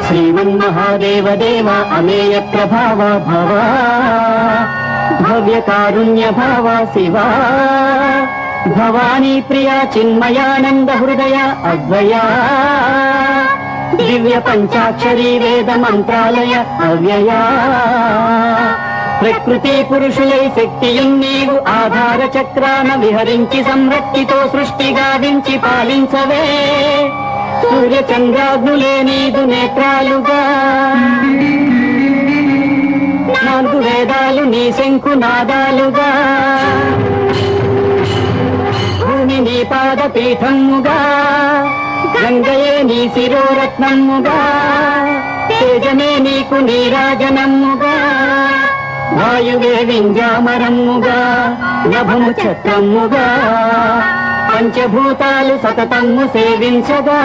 శ్రీమన్మహాదేవ దేవ అమేయ ప్రభావ భవ భవ్య కారుణ్య భావ శివా భవానీ ప్రియా చిన్మయానంద హృదయ అద్వయా దివ్య పంచాక్షరీ వేద మంత్రాలయ అవ్యయా ప్రకృతి పురుషులై శక్తియున్ నీవు ఆధార చక్రాన విహరించి సంరక్తితో సృష్టి గావించి పాలించవే సూర్య చంద్రాగ్నులే నీదు నేత్రాలుగా నాలుగు వేదాలు నీ శంకు నాదాలుగా భూమి నీ పాద పీఠముగా గంగయే నీ శిరోరత్నముగా తేజమే నీకు నీరాజనముగా వాయువే వింజామరముగా నభము చక్రముగా పంచభూతాలు సతతము సేవించగా